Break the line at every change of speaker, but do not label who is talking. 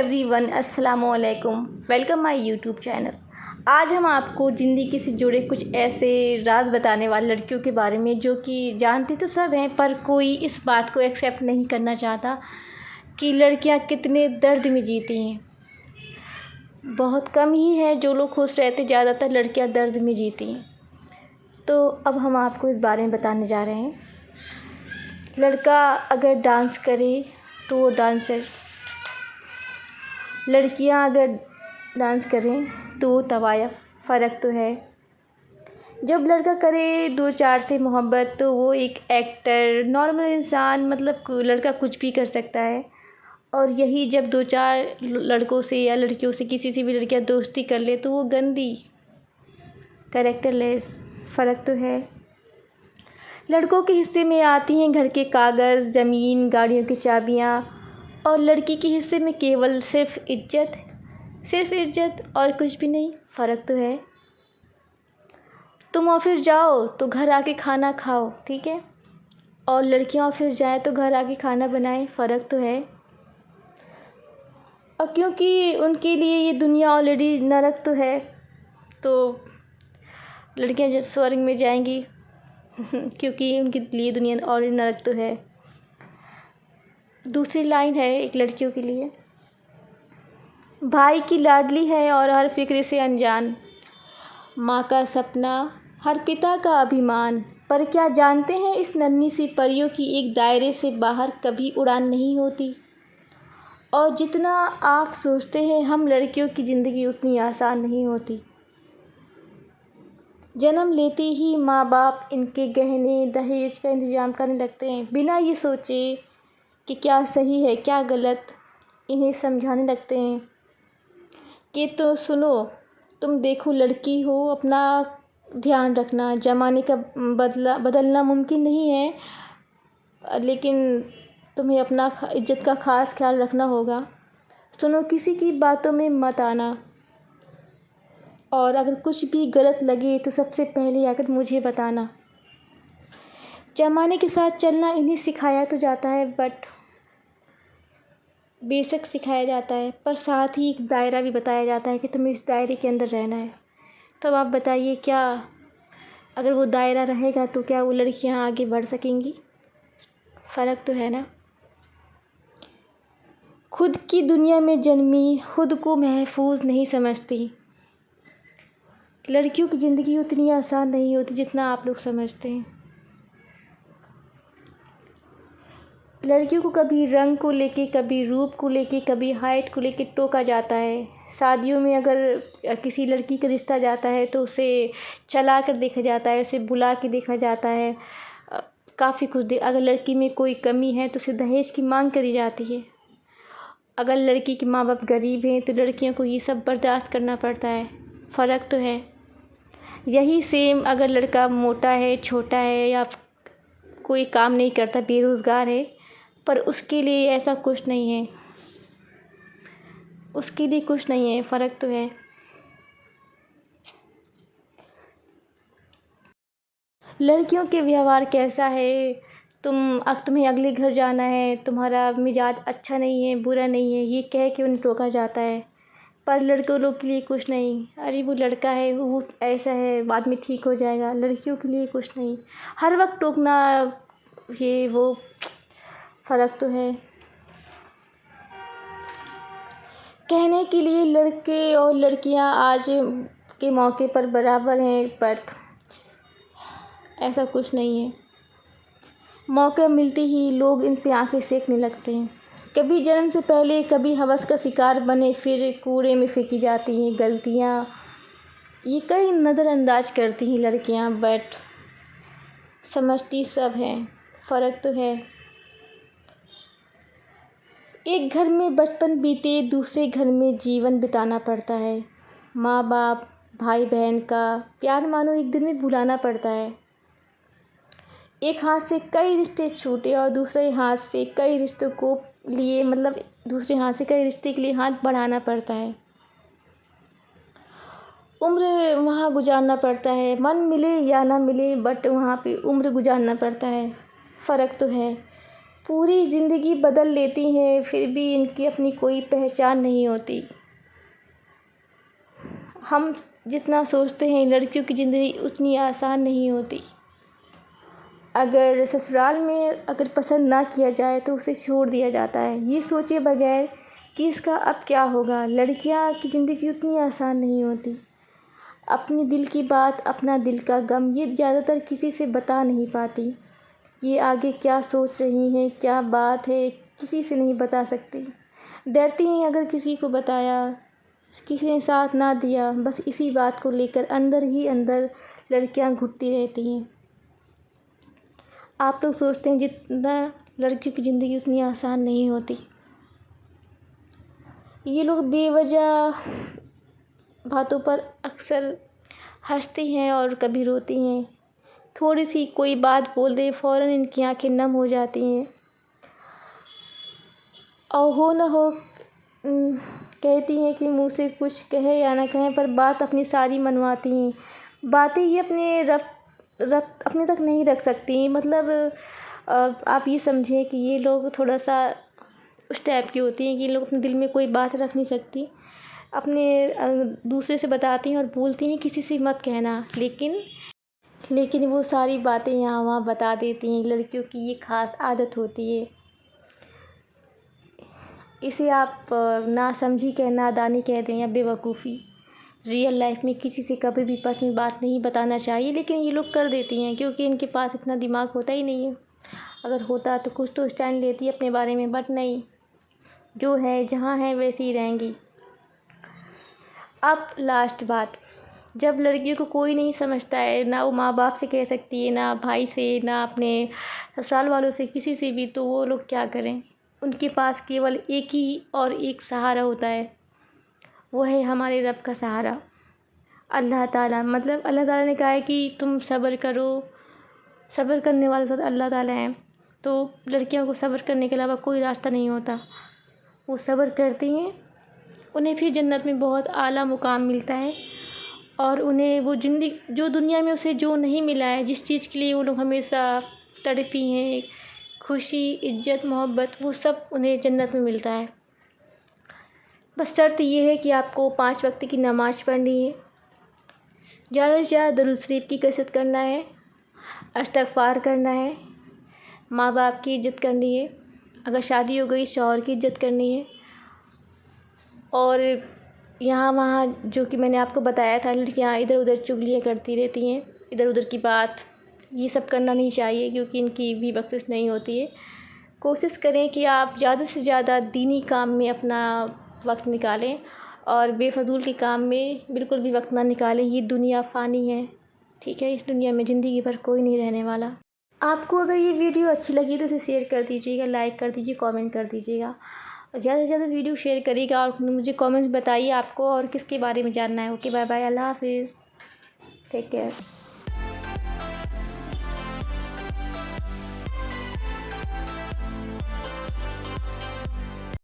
Every one, السلام علیکم، welcome مائی YouTube channel. آج ہم آپ کو زندگی سے جڑے کچھ ایسے راز بتانے والے لڑکیوں کے بارے میں جو کہ جانتے تو سب ہیں، پر کوئی اس بات کو ایکسیپٹ نہیں کرنا چاہتا کہ لڑکیاں کتنے درد میں جیتی ہیں۔ بہت کم ہی ہیں جو لوگ خوش رہتے، زیادہ تر لڑکیاں درد میں جیتی ہیں۔ تو اب ہم آپ کو اس بارے میں بتانے جا رہے ہیں۔ لڑکا اگر ڈانس کرے تو وہ ڈانسر، لڑکیاں اگر ڈانس کریں تو وہ طوائف، فرق تو ہے۔ جب لڑکا کرے دو چار سے محبت تو وہ ایک ایکٹر، نارمل انسان، مطلب لڑکا کچھ بھی کر سکتا ہے۔ اور یہی جب دو چار لڑکوں سے یا لڑکیوں سے، کسی سے بھی لڑکیاں دوستی کر لے تو وہ گندی، کریکٹر لیس، فرق تو ہے۔ لڑکوں کے حصے میں آتی ہیں گھر کے کاغذ، زمین، گاڑیوں کی چابیاں، اور لڑکی کے حصے میں کیول صرف عزت اور کچھ بھی نہیں، فرق تو ہے۔ تم آفس جاؤ تو گھر آ کے کھانا کھاؤ، ٹھیک ہے، اور لڑکیاں آفس جائیں تو گھر آ کے کھانا بنائیں، فرق تو ہے۔ اور کیونکہ ان کے لیے یہ دنیا آلریڈی نرک تو ہے، تو لڑکیاں جب سورگ میں جائیں گی کیونکہ ان کے لیے دنیا آلریڈی نرک تو ہے۔ دوسری لائن ہے ایک لڑکیوں کے لیے: بھائی کی لاڈلی ہے اور ہر فکر سے انجان، ماں کا سپنا، ہر پتا کا ابھیمان، پر کیا جانتے ہیں اس ننھی سی پریوں کی ایک دائرے سے باہر کبھی اڑان نہیں ہوتی۔ اور جتنا آپ سوچتے ہیں ہم لڑکیوں کی زندگی اتنی آسان نہیں ہوتی۔ جنم لیتے ہی ماں باپ ان کے گہنے دہیج کا انتظام کرنے لگتے ہیں، بنا یہ سوچے کہ کیا صحیح ہے کیا غلط، انہیں سمجھانے لگتے ہیں کہ تو سنو، تم دیکھو لڑکی ہو، اپنا دھیان رکھنا، زمانے کا بدلنا ممکن نہیں ہے، لیکن تمہیں اپنا عزت کا خاص خیال رکھنا ہوگا، سنو، کسی کی باتوں میں مت آنا، اور اگر کچھ بھی غلط لگے تو سب سے پہلے آ کر مجھے بتانا۔ زمانے کے ساتھ چلنا انہیں سکھایا تو جاتا ہے، بے شک سکھایا جاتا ہے، پر ساتھ ہی ایک دائرہ بھی بتایا جاتا ہے کہ تمہیں اس دائرے کے اندر رہنا ہے۔ تو آپ بتائیے، کیا اگر وہ دائرہ رہے گا تو کیا وہ لڑکیاں آگے بڑھ سکیں گی؟ فرق تو ہے نا۔ خود کی دنیا میں جنمی، خود کو محفوظ نہیں سمجھتی۔ لڑکیوں کی زندگی اتنی آسان نہیں ہوتی جتنا آپ لوگ سمجھتے ہیں۔ لڑکیوں کو کبھی رنگ کو لے کے، کبھی روپ کو لے کے، کبھی ہائٹ کو لے کے ٹوکا جاتا ہے۔ شادیوں میں اگر کسی لڑکی کا رشتہ جاتا ہے تو اسے چلا کر دیکھا جاتا ہے، اسے بلا کے دیکھا جاتا ہے، کافی کچھ اگر لڑکی میں کوئی کمی ہے تو اسے دہیج کی مانگ کری جاتی ہے۔ اگر لڑکی کے ماں باپ غریب ہیں تو لڑکیوں کو یہ سب برداشت کرنا پڑتا ہے، فرق تو ہے۔ یہی سیم اگر لڑکا موٹا ہے، چھوٹا ہے، یا کوئی کام نہیں کرتا، بے روزگار ہے، پر اس کے لیے ایسا کچھ نہیں ہے، اس کے لیے کچھ نہیں ہے، فرق تو ہے۔ لڑکیوں کے ویوہار کیسا ہے، تمہیں اگلے گھر جانا ہے، تمہارا مزاج اچھا نہیں ہے، برا نہیں ہے، یہ کہہ کے انہیں ٹوکا جاتا ہے، پر لڑکوں لوگ کے لیے کچھ نہیں، ارے وہ لڑکا ہے، وہ ایسا ہے، بعد میں ٹھیک ہو جائے گا، لڑکیوں کے لیے کچھ نہیں، ہر وقت ٹوکنا، یہ وہ، فرق تو ہے۔ کہنے کے لیے لڑکے اور لڑکیاں آج کے موقع پر برابر ہیں، پر ایسا کچھ نہیں ہے۔ موقع ملتے ہی لوگ ان پہ آنکھیں سینکنے لگتے ہیں، کبھی جنم سے پہلے، کبھی ہوس کا شکار بنے پھر کوڑے میں پھینکی جاتی ہیں غلطیاں، یہ کئی نظر انداز کرتی ہیں لڑکیاں، بٹ سمجھتی سب ہیں، فرق تو ہے۔ ایک گھر میں بچپن بیتے، دوسرے گھر میں جیون بتانا پڑتا ہے، ماں باپ، بھائی بہن کا پیار مانو ایک دن میں بھلانا پڑتا ہے، ایک ہاتھ سے کئی رشتے چھوٹے اور دوسرے ہاتھ سے کئی رشتوں کو لیے، دوسرے ہاتھ سے کئی رشتے کے لیے ہاتھ بڑھانا پڑتا ہے، عمر وہاں گزارنا پڑتا ہے، من ملے یا نہ ملے، بٹ وہاں پہ عمر گزارنا پڑتا ہے، فرق تو ہے۔ پوری زندگی بدل لیتی ہیں پھر بھی ان کی اپنی کوئی پہچان نہیں ہوتی۔ ہم جتنا سوچتے ہیں لڑکیوں کی زندگی اتنی آسان نہیں ہوتی۔ اگر سسرال میں اگر پسند نہ کیا جائے تو اسے چھوڑ دیا جاتا ہے، یہ سوچے بغیر کہ اس کا اب کیا ہوگا۔ لڑکیاں کی زندگی اتنی آسان نہیں ہوتی۔ اپنے دل کی بات، اپنا دل کا غم یہ زیادہ تر کسی سے بتا نہیں پاتی۔ یہ آگے کیا سوچ رہی ہیں، کیا بات ہے، کسی سے نہیں بتا سکتی۔ ڈرتی ہیں اگر کسی کو بتایا، کسی نے ساتھ نہ دیا، بس اسی بات کو لے کر اندر ہی اندر لڑکیاں گھٹتی رہتی ہیں۔ آپ لوگ سوچتے ہیں جتنا لڑکیوں کی زندگی اتنی آسان نہیں ہوتی۔ یہ لوگ بے وجہ باتوں پر اکثر ہنستی ہیں اور کبھی روتی ہیں۔ تھوڑی سی کوئی بات بول دے فوراً ان کی آنکھیں نم ہو جاتی ہیں، اور ہو نہ ہو کہتی ہیں کہ منہ سے کچھ کہے یا نہ کہیں پر بات اپنی ساری منواتی ہیں۔ باتیں یہ اپنے تک نہیں رکھ سکتی، مطلب آپ یہ سمجھیں کہ یہ لوگ تھوڑا سا اس ٹائپ کی ہوتی ہیں کہ یہ لوگ اپنے دل میں کوئی بات رکھ نہیں سکتی، اپنے دوسرے سے بتاتی ہیں اور بولتی ہیں کسی سے مت کہنا، لیکن وہ ساری باتیں یہاں وہاں بتا دیتی ہیں۔ لڑکیوں کی یہ خاص عادت ہوتی ہے، اسے آپ ناسمجھی نادانی کہہ دیں یا بے وقوفی۔ ریئل لائف میں کسی سے کبھی بھی پرسنل بات نہیں بتانا چاہیے، لیکن یہ لوگ کر دیتی ہیں کیونکہ ان کے پاس اتنا دماغ ہوتا ہی نہیں ہے۔ اگر ہوتا تو کچھ تو اسٹینڈ لیتی اپنے بارے میں، بٹ نہیں، جو ہے جہاں ہے ویسے ہی رہیں گی۔ اب لاسٹ بات، جب لڑکیوں کو کوئی نہیں سمجھتا ہے، نہ وہ ماں باپ سے کہہ سکتی ہے، نہ بھائی سے، نہ اپنے سسرال والوں سے، کسی سے بھی، تو وہ لوگ کیا کریں؟ ان کے پاس کیول ایک ہی اور ایک سہارا ہوتا ہے، وہ ہے ہمارے رب کا سہارا، اللہ تعالیٰ۔ مطلب اللہ تعالیٰ نے کہا ہے کہ تم صبر کرو، صبر کرنے والے ساتھ اللہ تعالیٰ ہیں۔ تو لڑکیوں کو صبر کرنے کے علاوہ کوئی راستہ نہیں ہوتا، وہ صبر کرتی ہیں، انہیں پھر جنت میں بہت اعلیٰ مقام ملتا ہے، اور انہیں وہ جو دنیا میں اسے جو نہیں ملا ہے، جس چیز کے لیے وہ لوگ ہمیشہ تڑپی ہیں، خوشی، عزت، محبت، وہ سب انہیں جنت میں ملتا ہے۔ بس شرط یہ ہے کہ آپ کو 5 وقت کی نماز پڑھنی ہے، زیادہ سے زیادہ درود شریف کی کثرت کرنا ہے، استغفار کرنا ہے، ماں باپ کی عزت کرنی ہے، اگر شادی ہو گئی شوہر کی عزت کرنی ہے، اور یہاں وہاں جو کہ میں نے آپ کو بتایا تھا، لڑکیاں ادھر ادھر چغلیاں کرتی رہتی ہیں، ادھر ادھر کی بات، یہ سب کرنا نہیں چاہیے کیونکہ ان کی بھی بخشش نہیں ہوتی ہے۔ کوشش کریں کہ آپ زیادہ سے زیادہ دینی کام میں اپنا وقت نکالیں، اور بے فضول کے کام میں بالکل بھی وقت نہ نکالیں۔ یہ دنیا فانی ہے، ٹھیک ہے، اس دنیا میں زندگی بھر کوئی نہیں رہنے والا۔ آپ کو اگر یہ ویڈیو اچھی لگی تو اسے شیئر کر دیجیے گا، لائک کر دیجیے، کامنٹ کر دیجیے گا، اور زیادہ سے زیادہ ویڈیو شیئر کریے گا، اور مجھے کامنٹ بتائیے آپ کو اور کس کے بارے میں جاننا ہے۔ اوکے، بائے بائے، اللہ حافظ، ٹیک کیئر۔